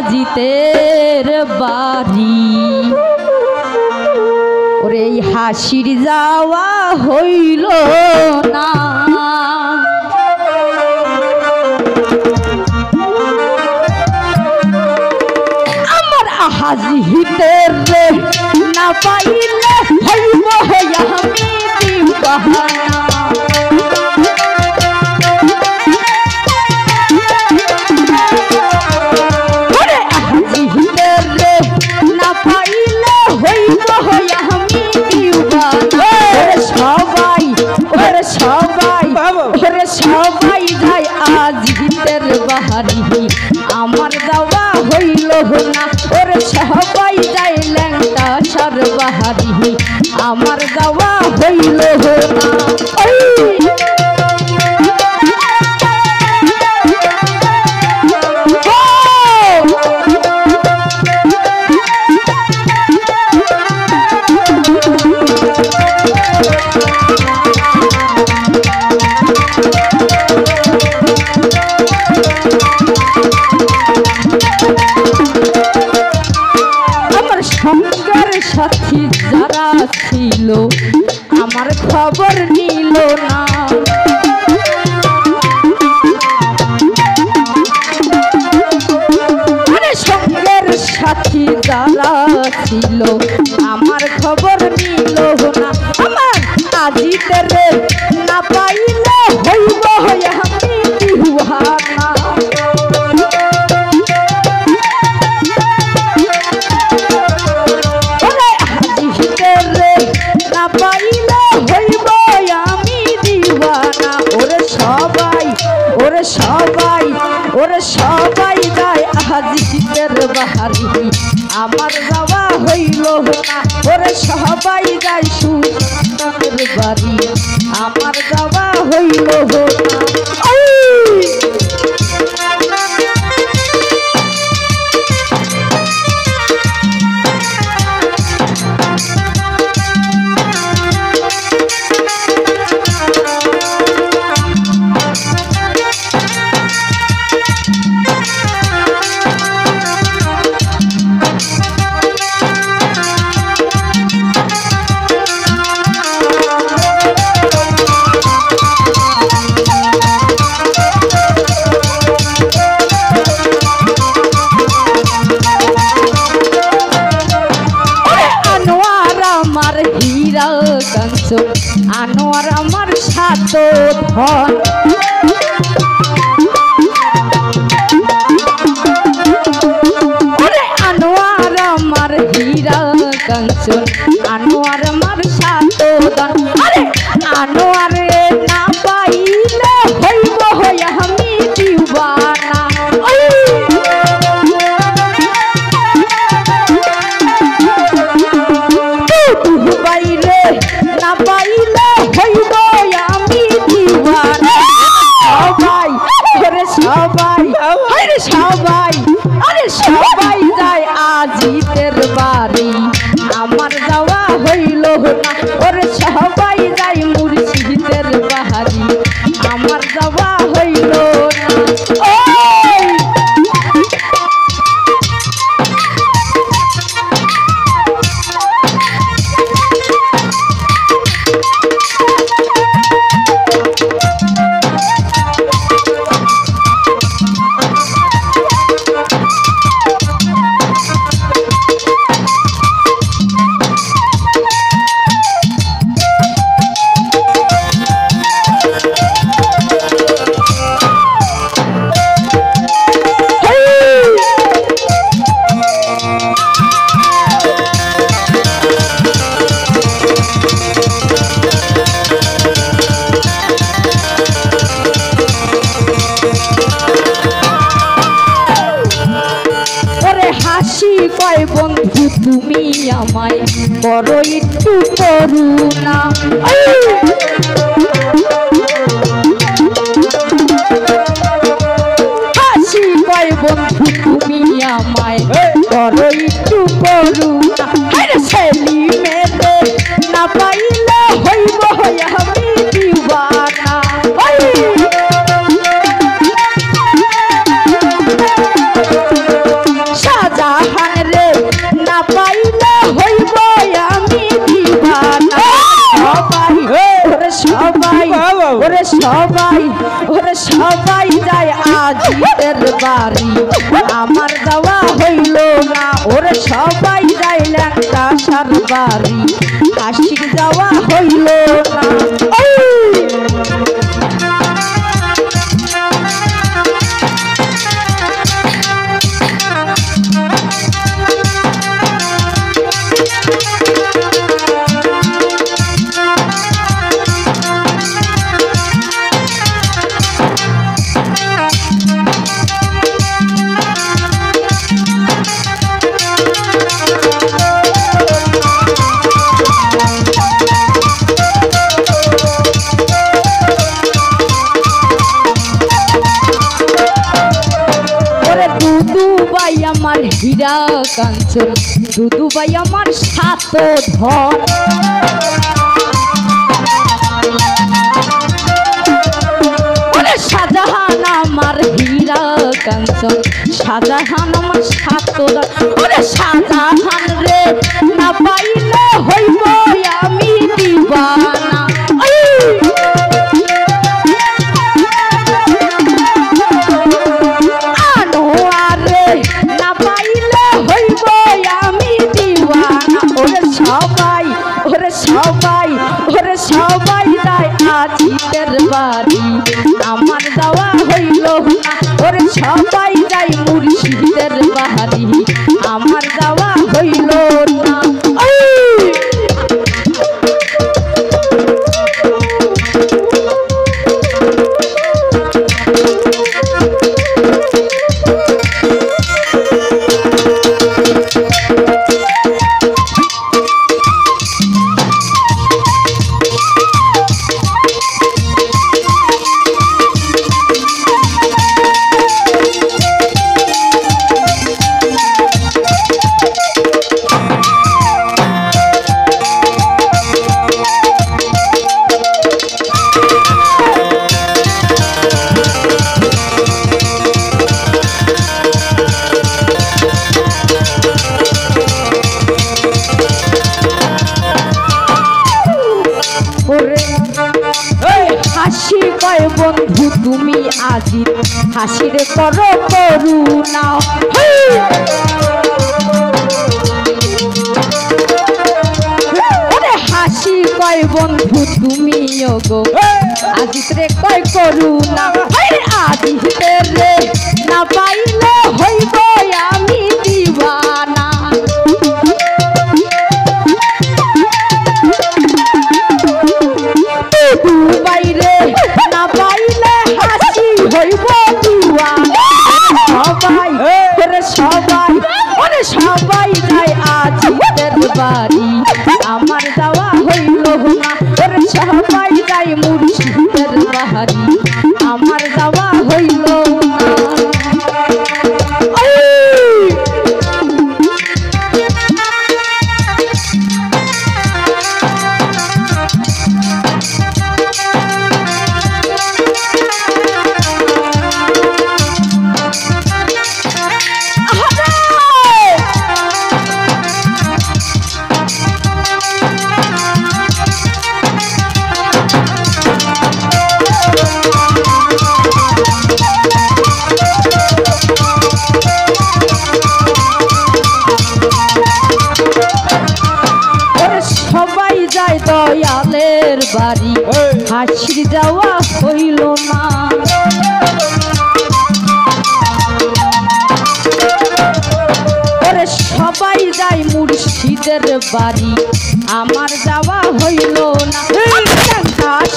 আজিতের বাড়ি ওরে হাসির যাওয়া হইল না আমার আজিতের না পাইলে হইব আমি দিবানা সবাই যায় আজিতের বাড়ি আমার যাওয়া হইল না ওরে সবাই যায় ল্যাংটা সার বাড়ি আমার যাওয়া হইল না সাথী যারা ছিল আমার খবর নিল না সঙ্গের সাথী যারা ছিল আমার খবর নিল না আমার আজিতের না পাইলে হইব আমি দিওয়ানা সবাই যায় আজিতের বাড়ি আমার যাওয়া হইল না ওরে সবাই যায় সুলতানের বাড়ি আমার যাওয়া হইল না আনোয়ার আমার সাত ধন আনোয়ার আমার হীরা কাঞ্চন আনোয়ার আমার সাত ধন আরে আনোয়ারে না পাইলে হইব আমি দিওয়ানা বাইরে না পাইলে হইব আমি দিওয়ানা সবাই আরে সবাই যায় আজিতের বাড়ি আমার যাওয়া হইল না ওরে সবাই যায় মুর্শিদের বাড়ি আমার যাওয়া হইল না কয় বন্ধু তুমি আমায় বড় একটু করুণা হাসি কয় বন্ধু তুমি আমায় বড় একটু করুণা ছেলি মেলে না পাইলে হইব আমি দিওয়ানা সবাই ওরে সবাই যায় আজিতের বাড়ি আমার যাওয়া হইল না ওরে সবাই যায় ল্যাংটাসার বাড়ি আশিক যাওয়া হইল না আমার হীরা কাঞ্চন দুদু ভাই আমার সাত ধন ওরে শাহজাহান আমার হীরা কাঞ্চন শাহজাহান আমার সাত ধন ওরে শাহজাহান রে না পাইলে হইব আমি দিবানা সবাই ওরে সবাই যায় আজিতের বাড়ি আমার যাওয়া হইল না ওরে সবাই যায় মুর্শিদের বাড়ি আমার যাওয়া হইল না হাসি কয় বন্ধু তুমি আজি হাসির করো করুণা হাসি কয় বন্ধু তুমি গো আজিত রে কয় করুণা আজিত রে না পাইলে হইব আমি দিবানা বাইরে না পাইলে হাসি হইব দিওয়ানা সবাই ওরে সবাই ওরে সবাই যায় আজিতের বাড়ি আমার যাওয়া হইল না ওরে সবাই যায় মুর্শিদের বাড়ি আমার যাওয়া হইল না দয়ালের বাড়ি হাসির যাওয়া হইল না ওরে সবাই যায় মুর্শিদের বাড়ি আমার যাওয়া হইল না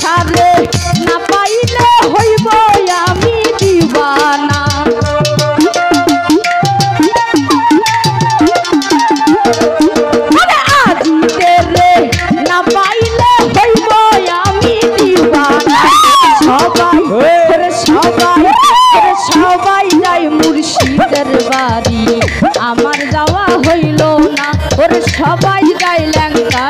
সারে না পাইলে হইব আমি দিবানা সবাই যায় মুর্শিদের বাড়ি আমার যাওয়া হইল না ওরে সবাই যায় ল্যাংটা